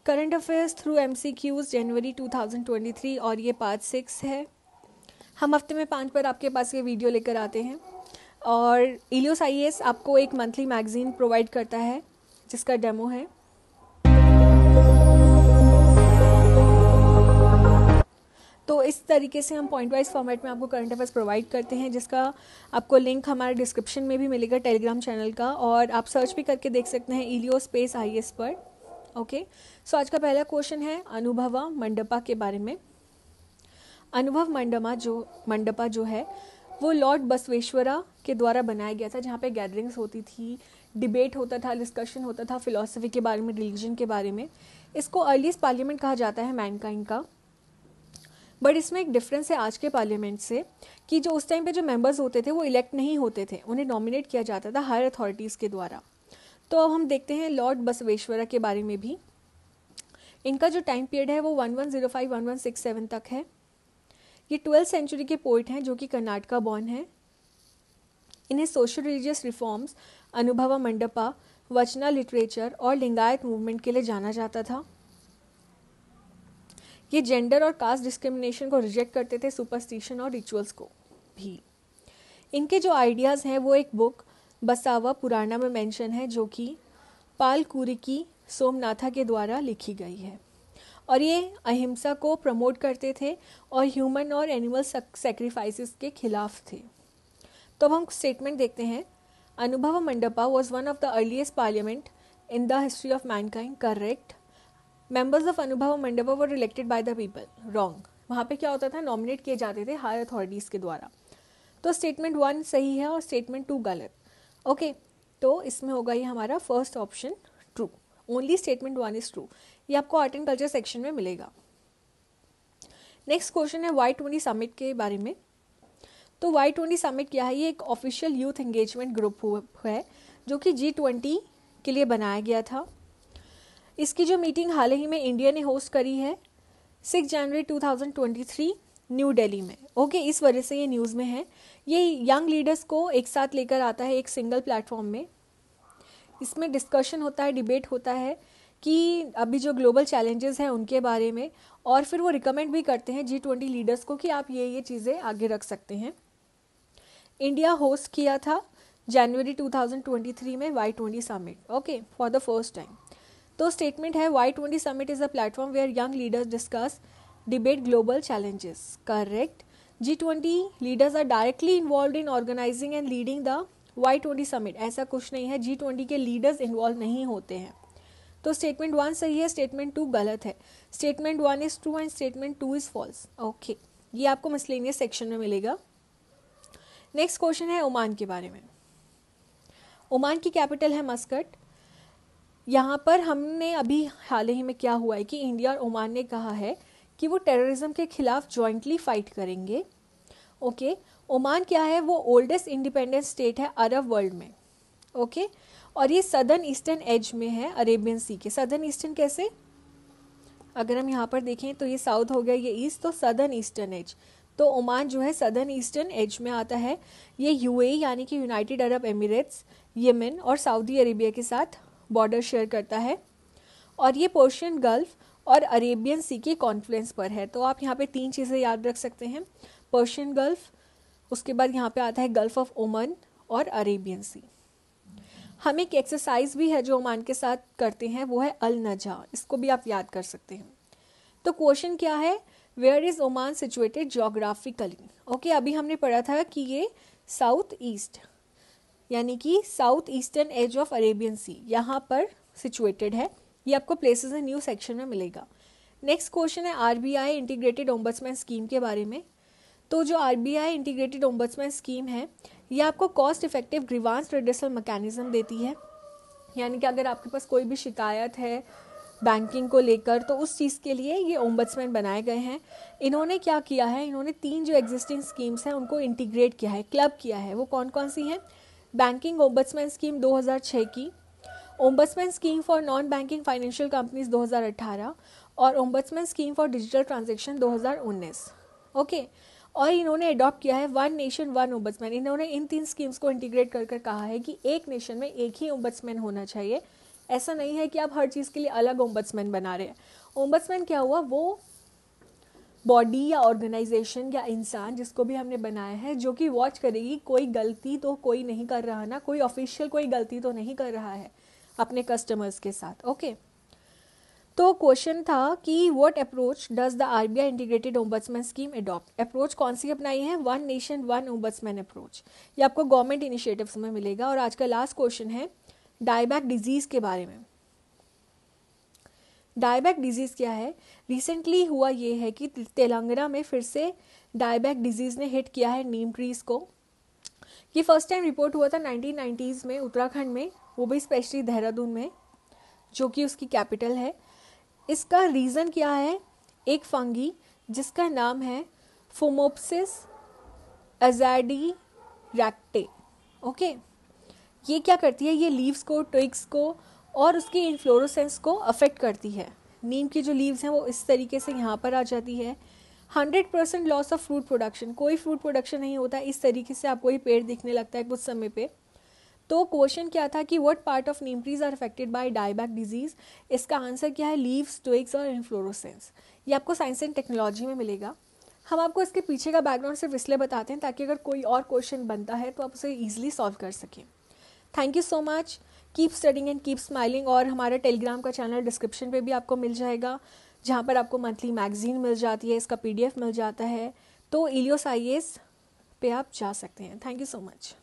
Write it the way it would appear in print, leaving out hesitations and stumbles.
Current affairs through MCQs जनवरी 2023 और ये part 6 है। हम हफ्ते में 5 पर आपके पास ये वीडियो लेकर आते हैं और इलियोस IAS आपको एक मंथली मैगजीन प्रोवाइड करता है जिसका डेमो है। तो इस तरीके से हम पॉइंट वाइज फॉर्मेट में आपको करंट अफेयर्स प्रोवाइड करते हैं, जिसका आपको लिंक हमारे डिस्क्रिप्शन में भी मिलेगा टेलीग्राम चैनल का, और आप सर्च भी करके देख सकते हैं इलियोस स्पेस IAS पर। ओके, सो आज का पहला क्वेश्चन है अनुभवा मंडपा के बारे में। अनुभव मंडपा जो है वो लॉर्ड बसवेश्वरा के द्वारा बनाया गया था, जहाँ पे गैदरिंग्स होती थी, डिबेट होता था, डिस्कशन होता था फिलॉसफी के बारे में, रिलीजन के बारे में। इसको अर्लीस्ट पार्लियामेंट कहा जाता है मैनकाइंड का। बट इसमें एक डिफरेंस है आज के पार्लियामेंट से कि जो उस टाइम पे जो मेंबर्स होते थे वो इलेक्ट नहीं होते थे, उन्हें नॉमिनेट किया जाता था हायर अथॉरिटीज़ के द्वारा। तो अब हम देखते हैं लॉर्ड बसवेश्वरा के बारे में भी। इनका जो टाइम पीरियड है वो 1105-1167 तक है। ये 12th सेंचुरी के पोइट हैं जो कि कर्नाटका बॉर्न है। इन्हें सोशल रिलीजियस रिफॉर्म्स, अनुभवा मंडपा, वचना लिटरेचर और लिंगायत मूवमेंट के लिए जाना जाता था। ये जेंडर और कास्ट डिस्क्रिमिनेशन को रिजेक्ट करते थे, सुपरस्टिशन और रिचुअल्स को भी। इनके जो आइडियाज़ हैं वो एक बुक बसावा पुराणा में मेंशन है, जो कि पालकुरिकी सोमनाथा के द्वारा लिखी गई है, और ये अहिंसा को प्रमोट करते थे और ह्यूमन और एनिमल सेक्रीफाइसेस के खिलाफ थे। तो अब हम स्टेटमेंट देखते हैं। Anubhava Mandapa was one of the earliest parliament in the history of mankind. Correct. Members of Anubhava Mandapa were elected by the people. Wrong. वहाँ पे क्या होता था, नॉमिनेट किए जाते थे हायर अथॉरिटीज़ के द्वारा। तो स्टेटमेंट 1 सही है और स्टेटमेंट 2 गलत। ओके, तो इसमें होगा ये हमारा first option true. Only statement 1 is true. ये आपको आर्ट एंड कल्चर सेक्शन में मिलेगा। नेक्स्ट क्वेश्चन है Y20 समिट के बारे में। तो Y20 समिट क्या है? ये एक ऑफिशियल यूथ एंगेजमेंट ग्रुप है जो कि G20 के लिए बनाया गया था। इसकी जो मीटिंग हाल ही में इंडिया ने होस्ट करी है 6 जनवरी 2023 न्यू दिल्ली में। ओके, इस वजह से ये न्यूज़ में है। ये यंग लीडर्स को एक साथ लेकर आता है एक सिंगल प्लेटफॉर्म में। इसमें डिस्कशन होता है, डिबेट होता है कि अभी जो ग्लोबल चैलेंजेस हैं उनके बारे में, और फिर वो रिकमेंड भी करते हैं G20 लीडर्स को कि आप ये चीज़ें आगे रख सकते हैं। इंडिया होस्ट किया था जनवरी 2023 में Y20 summit, okay, for the first time. तो स्टेटमेंट है Y20 summit is a platform where young leaders discuss debate global challenges. Correct. G20 leaders are directly involved in organizing and leading the Y20 summit. ऐसा कुछ नहीं है, G20 के leaders involve नहीं होते हैं। तो स्टेटमेंट 1 सही है, स्टेटमेंट 2 गलत है। Statement 1 is true and statement 2 is false. Okay, ये आपको मिसलेनियस सेक्शन में मिलेगा। नेक्स्ट क्वेश्चन है ओमान के बारे में। ओमान की कैपिटल है मस्कट। यहाँ पर हमने अभी हाल ही में क्या हुआ है कि इंडिया और ओमान ने कहा है कि वो टेररिज्म के खिलाफ जॉइंटली फाइट करेंगे। ओके, ओमान क्या है? वो ओल्डेस्ट इंडिपेंडेंट स्टेट है अरब वर्ल्ड में। ओके, और ये सदर्न ईस्टर्न एज में है अरेबियन सी के। सदर्न ईस्टर्न कैसे? अगर हम यहाँ पर देखें तो ये साउथ हो गया, ये ईस्ट, तो सदर्न ईस्टर्न एज। तो ओमान जो है सदर्न ईस्टर्न एज में आता है। ये UAE यानी कि यूनाइटेड अरब एमिरेट्स, यमन और सऊदी अरेबिया के साथ बॉर्डर शेयर करता है, और ये पर्शियन गल्फ और अरेबियन सी के कॉन्फ्लुएंस पर है। तो आप यहाँ पे 3 चीज़ें याद रख सकते हैं, पर्शियन गल्फ, उसके बाद यहाँ पे आता है गल्फ ऑफ ओमान और अरेबियन सी। हम एक एक्सरसाइज भी है जो ओमान के साथ करते हैं, वो है अल नजा। इसको भी आप याद कर सकते हैं। तो क्वेश्चन क्या है? Where is Oman situated geographically? Okay, अभी हमने पढ़ा था कि ये साउथ ईस्ट यानी कि south eastern edge of Arabian sea यहाँ पर सिचुएटेड है। ये आपको प्लेसेस इन न्यू सेक्शन में मिलेगा। नेक्स्ट क्वेश्चन है RBI इंटीग्रेटेड ओम्बड्समैन स्कीम के बारे में। तो जो RBI इंटीग्रेटेड ओम्बड्समैन स्कीम है ये आपको cost effective grievance redressal mechanism देती है, यानी कि अगर आपके पास कोई भी शिकायत है बैंकिंग को लेकर तो उस चीज़ के लिए ये ओम्बड्समैन बनाए गए हैं। इन्होंने क्या किया है, इन्होंने 3 जो एग्जिस्टिंग स्कीम्स हैं उनको इंटीग्रेट किया है, क्लब किया है। वो कौन कौन सी हैं? बैंकिंग ओम्बड्समैन स्कीम 2006 की, ombudsman scheme for non banking financial companies 2018 और ombudsman scheme for digital transaction 2019। Okay, और इन्होंने अडॉप्ट किया है 1 नेशन 1 ओम्बड्समैन। इन्होंने इन 3 स्कीम्स को इंटीग्रेट कर कहा है कि एक नेशन में एक ही ओम्बड्समैन होना चाहिए, ऐसा नहीं है कि आप हर चीज़ के लिए अलग ओम्बड्समैन बना रहे हैं। ओम्बड्समैन क्या हुआ, वो बॉडी या ऑर्गेनाइजेशन या इंसान जिसको भी हमने बनाया है जो कि वॉच करेगी कोई गलती तो कोई नहीं कर रहा ना, कोई ऑफिशियल कोई गलती तो नहीं कर रहा है अपने कस्टमर्स के साथ। ओके, तो क्वेश्चन था कि what approach does the RBI integrated ombudsman scheme adopt. Approach कौन सी अपनाई है, one nation one ombudsman approach. ये आपको गवर्नमेंट इनिशिएटिव्स में मिलेगा। और आज का लास्ट क्वेश्चन है डायबैक डिजीज़ के बारे में। डायबैक डिजीज़ क्या है, रिसेंटली हुआ ये है कि तेलंगाना में फिर से डायबैक डिजीज़ ने हिट किया है नीम ट्रीज़ को। ये फर्स्ट टाइम रिपोर्ट हुआ था 1990s में उत्तराखंड में, वो भी स्पेशली देहरादून में जो कि उसकी कैपिटल है। इसका रीज़न क्या है, एक फंगी जिसका नाम है फोमोप्सिस अज़ैडिरेक्टे। ओके, ये क्या करती है, ये लीव्स को, ट्विग्स को और उसकी इन्फ्लोरोसेंस को अफेक्ट करती है। नीम की जो लीव्स हैं वो इस तरीके से यहाँ पर आ जाती है। 100% लॉस ऑफ फ्रूट प्रोडक्शन, कोई फ्रूट प्रोडक्शन नहीं होता, इस तरीके से आपको ये पेड़ दिखने लगता है कुछ समय पे। तो क्वेश्चन क्या था कि what part of neem trees are affected by dieback disease. इसका आंसर क्या है, लीव्स, ट्विग्स और इन्फ्लोरोसेंस। ये आपको साइंस एंड टेक्नोलॉजी में मिलेगा। हम आपको इसके पीछे का बैकग्राउंड सिर्फ इसलिए बताते हैं ताकि अगर कोई और क्वेश्चन बनता है तो आप उसे ईजिली सॉल्व कर सकें। Thank you so much, keep studying and keep smiling. और हमारा टेलीग्राम का चैनल डिस्क्रिप्शन पे भी आपको मिल जाएगा, जहाँ पर आपको मंथली मैगजीन मिल जाती है, इसका PDF मिल जाता है। तो इलियोस IAS पे आप जा सकते हैं। Thank you so much.